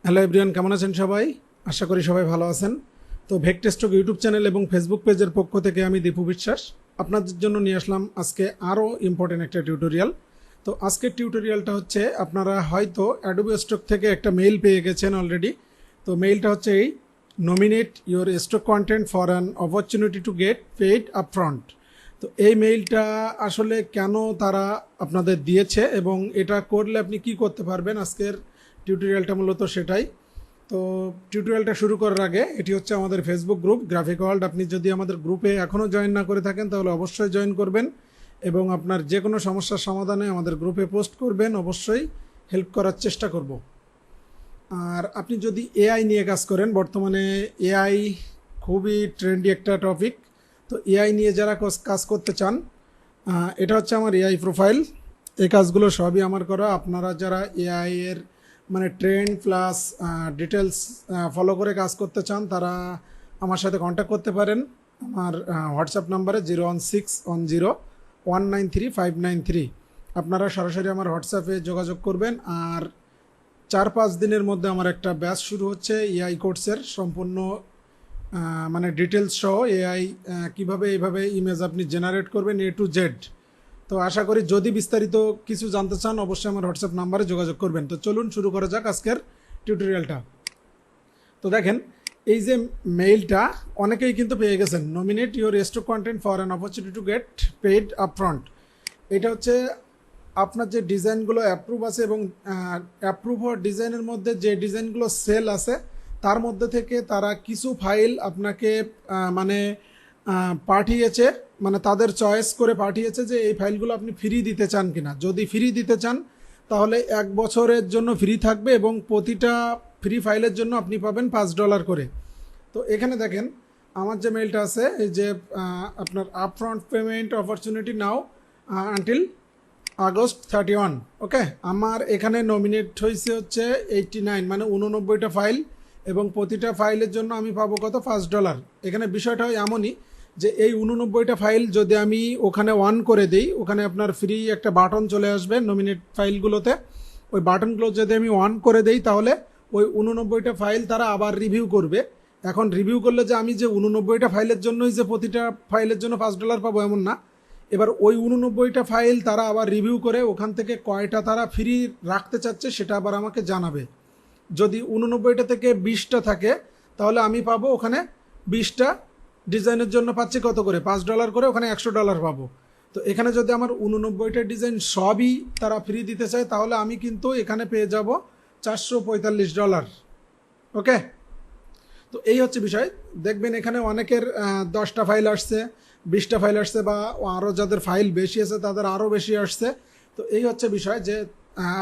Hello everyone, কেমন আছেন সবাই? আশা করি সবাই ভালো আছেন। তো ভেক্টস্টক ইউটিউব চ্যানেল এবং ফেসবুক পেজের পক্ষ থেকে আমি দীপু বিশ্বাস আপনাদের জন্য নিয়ে আসলাম আজকে আরও ইম্পর্টেন্ট একটা টিউটোরিয়াল। তো আজকের টিউটোরিয়ালটা হচ্ছে, আপনারা হয়তো অ্যাডোবে স্টক থেকে একটা মেইল পেয়ে গেছেন অলরেডি। তো মেইলটা হচ্ছে এই: nominate your stock content for an opportunity to get paid upfront. তো এই মেইলটা আসলে কেন তারা আপনাদের দিয়েছে এবং এটা করলে আপনি কি করতে পারবেন, আজকের টিউটোরিয়ালটা মূলত সেটাই। তো টিউটোরিয়ালটা শুরু করার আগে, এটি হচ্ছে আমাদের ফেসবুক গ্রুপ গ্রাফিক ওয়ার্ল্ড। আপনি যদি আমাদের গ্রুপে এখনও জয়েন না করে থাকেন তাহলে অবশ্যই জয়েন করবেন এবং আপনার যে কোনো সমস্যার সমাধানে আমাদের গ্রুপে পোস্ট করবেন, অবশ্যই হেল্প করার চেষ্টা করব। আর আপনি যদি এআই নিয়ে কাজ করেন, বর্তমানে এআই খুবই ট্রেন্ডি একটা টপিক। তো এআই নিয়ে যারা কাজ করতে চান, এটা হচ্ছে আমার এআই প্রোফাইল। এই কাজগুলো সবই আমার করা। আপনারা যারা এআই এর মানে ট্রেন্ড প্লাস ডিটেলস ফলো করে কাজ করতে চান, তারা আমার সাথে কন্ট্যাক্ট করতে পারেন আমার হোয়াটসঅ্যাপ নাম্বারে 01610193593। আপনারা সরাসরি আমার হোয়াটসঅ্যাপে যোগাযোগ করবেন। আর 4-5 দিনের মধ্যে আমার একটা ব্যাচ শুরু হচ্ছে এআই কোর্সের, সম্পূর্ণ মানে ডিটেলস সহ এআই কীভাবে এইভাবে ইমেজ আপনি জেনারেট করবেন A to Z। তো আশা করি যদি বিস্তারিত কিছু জানতে চান অবশ্যই আমার হোয়াটসঅ্যাপ নাম্বারে যোগাযোগ করবেন। তো চলুন শুরু করা যাক আজকের টিউটোরিয়ালটা। তো দেখেন, এই যে মেইলটা অনেকেই কিন্তু পেয়ে গেছেন, nominate your stock content for an opportunity to get paid upfront. এটা হচ্ছে আপনার যে ডিজাইনগুলো অ্যাপ্রুভ আছে এবং অ্যাপ্রুভ হওয়ার ডিজাইনের মধ্যে যে ডিজাইনগুলো সেল আছে তার মধ্যে থেকে তারা কিছু ফাইল আপনাকে মানে পাঠিয়েছে, মানে তাদের চয়েস করে পাঠিয়েছে যে এই ফাইলগুলো আপনি ফ্রি দিতে চান কিনা। যদি ফ্রি দিতে চান তাহলে 1 বছরের জন্য ফ্রি থাকবে এবং প্রতিটা ফ্রি ফাইলের জন্য আপনি পাবেন $5 করে। তো এখানে দেখেন আমার যে মেইলটা আছে, এই যে আপনার আপফ্রন্ট পেমেন্ট অপরচুনিটি নাও আনটিল আগস্ট 31। ওকে, আমার এখানে নমিনেট হয়েছে হচ্ছে 89, মানে 89টা ফাইল এবং প্রতিটা ফাইলের জন্য আমি পাবো কত? $5। এখানে বিষয়টা হয় এমনই যে এই 89টা ফাইল যদি আমি ওখানে অন করে দিই, ওখানে আপনার ফ্রি একটা বাটন চলে আসবে নমিনেট ফাইলগুলোতে। ওই বাটনগুলো যদি আমি অন করে দিই তাহলে ওই 89টা ফাইল তারা আবার রিভিউ করবে। এখন রিভিউ করলে যে আমি যে 89টা ফাইলের জন্যই যে প্রতিটা ফাইলের জন্য $5 পাবো এমন না। এবার ওই 89টা ফাইল তারা আবার রিভিউ করে ওখান থেকে কয়টা তারা ফ্রি রাখতে চাচ্ছে সেটা আবার আমাকে জানাবে। যদি 89টা থেকে 20টা থাকে তাহলে আমি পাবো ওখানে 20টা ডিজাইনের জন্য পাচ্ছি কত করে? $5 করে, ওখানে $100 পাবো। তো এখানে যদি আমার 89টা ডিজাইন সবই তারা ফ্রি দিতে চায় তাহলে আমি কিন্তু এখানে পেয়ে যাব $445। ওকে, তো এই হচ্ছে বিষয়। দেখবেন এখানে অনেকের 10টা ফাইল আসছে, 20টা ফাইল আসছে, বা আরও যাদের ফাইল বেশি আছে তাদের আরও বেশি আসছে। তো এই হচ্ছে বিষয় যে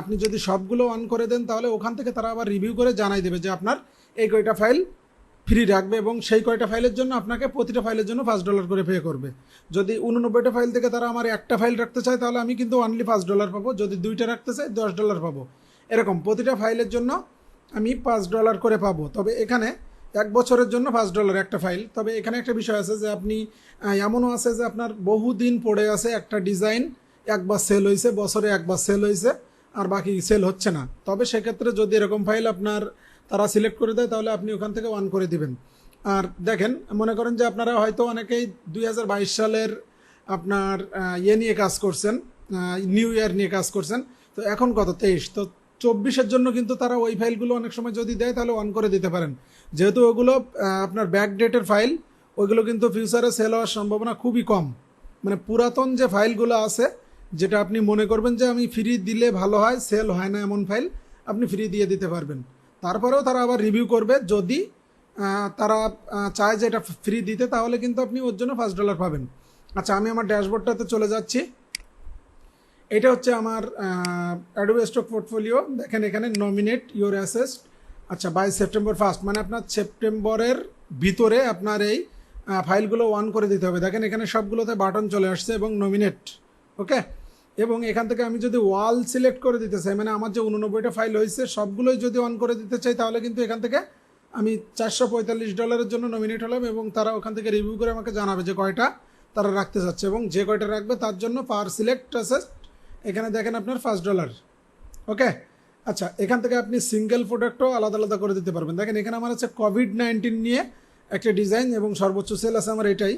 আপনি যদি সবগুলো অন করে দেন তাহলে ওখান থেকে তারা আবার রিভিউ করে জানাই দেবে যে আপনার এই কয়টা ফাইল ফ্রি রাখবে এবং সেই কয়টা ফাইলের জন্য আপনাকে প্রতিটা ফাইলের জন্য $5 করে পে করবে। যদি 89টা ফাইল থেকে তারা আমার একটা ফাইল রাখতে চায় তাহলে আমি কিন্তু অনলি $5 পাবো। যদি 2টা রাখতে চাই $10 পাবো। এরকম প্রতিটা ফাইলের জন্য আমি $5 করে পাবো। তবে এখানে 1 বছরের জন্য $5 একটা ফাইল। তবে এখানে একটা বিষয় আছে যে আপনি এমনও আছে যে আপনার বহুদিন পড়ে আছে একটা ডিজাইন, একবার সেল হয়েছে, বছরে একবার সেল হয়েছে আর বাকি সেল হচ্ছে না। তবে সেক্ষেত্রে যদি এরকম ফাইল আপনার তারা সিলেক্ট করে দেয় তাহলে আপনি ওখান থেকে অন করে দিবেন। আর দেখেন, মনে করেন যে আপনারা হয়তো অনেকেই 2022 সালের আপনার নিয়ে কাজ করছেন, নিউ ইয়ার নিয়ে কাজ করছেন। তো এখন কত? 23। তো 24-এর জন্য কিন্তু তারা ওই ফাইলগুলো অনেক সময় যদি দেয় তাহলে অন করে দিতে পারেন, যেহেতু ওগুলো আপনার ব্যাক ডেটের ফাইল। ওইগুলো কিন্তু ফিউচারে সেল হওয়ার সম্ভাবনা খুবই কম। মানে পুরাতন যে ফাইলগুলো আছে, যেটা আপনি মনে করবেন যে আমি ফ্রি দিলে ভালো হয়, সেল হয় না এমন ফাইল আপনি ফ্রি দিয়ে দিতে পারবেন। তারপরেও তারা আবার রিভিউ করবে, যদি তারা চায় যে এটা ফ্রি দিতে তাহলে কিন্তু আপনি ওর জন্য $5 পাবেন। আচ্ছা, আমি আমার ড্যাশবোর্ডটাতে চলে যাচ্ছি। এটা হচ্ছে আমার অ্যাডোবে স্টক পোর্টফোলিও। দেখেন এখানে নমিনেট ইউর অ্যাসেট, আচ্ছা, বাই সেপ্টেম্বর 1 মানে আপনার সেপ্টেম্বরের ভিতরে আপনার এই ফাইলগুলো অন করে দিতে হবে। দেখেন এখানে সবগুলোতে বাটন চলে আসছে এবং নমিনেট। ওকে, এবং এখান থেকে আমি যদি ওয়াল সিলেক্ট করে দিতে চাই, মানে আমার যে 89টা ফাইল হয়েছে সবগুলোই যদি অন করে দিতে চাই তাহলে কিন্তু এখান থেকে আমি $445 জন্য নমিনেট হলাম এবং তারা ওখান থেকে রিভিউ করে আমাকে জানাবে যে কয়টা তারা রাখতে চাচ্ছে এবং যে কয়টা রাখবে তার জন্য পার সিলেক্ট অ্যাসেট এখানে দেখেন আপনার $5। ওকে, আচ্ছা, এখান থেকে আপনি সিঙ্গেল প্রোডাক্টও আলাদা আলাদা করে দিতে পারবেন। দেখেন এখানে আমার আছে কোভিড-19 নিয়ে একটা ডিজাইন এবং সর্বোচ্চ সেল আছে আমার এটাই।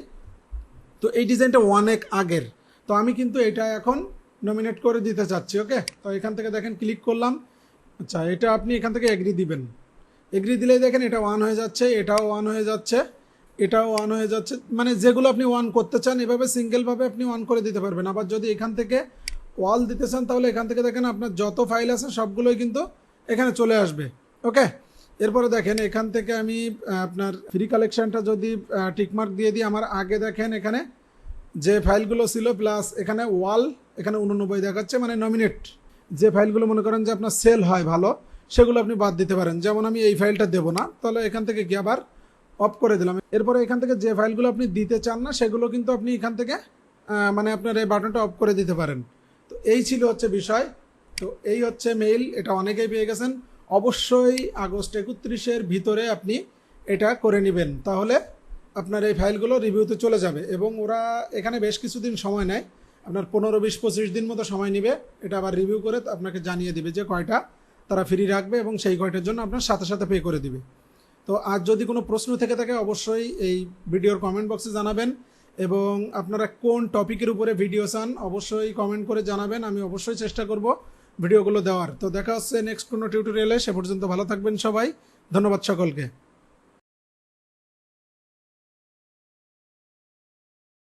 তো এই ডিজাইনটা 1 আগের, তো আমি কিন্তু এটা এখন নমিনেট করে দিতে চাচ্ছি। ওকে, তো এখান থেকে দেখেন ক্লিক করলাম। আচ্ছা, এটা আপনি এখান থেকে এগ্রি দিবেন। এগ্রি দিলেই দেখেন এটা 1 হয়ে যাচ্ছে, এটাও 1 হয়ে যাচ্ছে, এটাও 1 হয়ে যাচ্ছে। মানে যেগুলো আপনি 1 করতে চান এভাবে সিঙ্গেলভাবে আপনি 1 করে দিতে পারবেন। আবার যদি এখান থেকে ওয়াল দিতে চান তাহলে এখান থেকে দেখেন আপনার যত ফাইল আছে সবগুলোই কিন্তু এখানে চলে আসবে। ওকে, এরপরে দেখেন এখান থেকে আমি আপনার ফ্রি কালেকশানটা যদি টিকমার্ক দিয়ে দিই, আমার আগে দেখেন এখানে যে ফাইলগুলো ছিল প্লাস এখানে ওয়াল এখানে 89 দেখাচ্ছে, মানে নমিনেট যে ফাইলগুলো মনে করেন যে আপনার সেল হয় ভালো সেগুলো আপনি বাদ দিতে পারেন। যেমন আমি এই ফাইলটা দেবো না, তাহলে এখান থেকে কি আবার অফ করে দিলাম। এরপরে এখান থেকে যে ফাইলগুলো আপনি দিতে চান না সেগুলো কিন্তু আপনি এখান থেকে মানে আপনার এই বাটনটা অফ করে দিতে পারেন। তো এই ছিল হচ্ছে বিষয়। তো এই হচ্ছে মেইল, এটা অনেকেই পেয়ে গেছেন। অবশ্যই আগস্ট 31-এর ভিতরে আপনি এটা করে নেবেন, তাহলে আপনার এই ফাইলগুলো রিভিউতে চলে যাবে। এবং ওরা এখানে বেশ কিছুদিন সময় নেয়, আপনার 15, 20, 25 দিন মতো সময় নেবে এটা আবার রিভিউ করে আপনাকে জানিয়ে দিবে যে কয়টা তারা ফ্রি রাখবে এবং সেই কয়টার জন্য আপনার সাথে সাথে পে করে দিবে। তো আর যদি কোনো প্রশ্ন থেকে থাকে অবশ্যই এই ভিডিওর কমেন্ট বক্সে জানাবেন, এবং আপনারা কোন টপিকের উপরে ভিডিও চান অবশ্যই কমেন্ট করে জানাবেন। আমি অবশ্যই চেষ্টা করব ভিডিওগুলো দেওয়ার। তো দেখা হচ্ছে নেক্সট কোনো টিউটোরিয়ালে, সে পর্যন্ত ভালো থাকবেন সবাই। ধন্যবাদ সকলকে।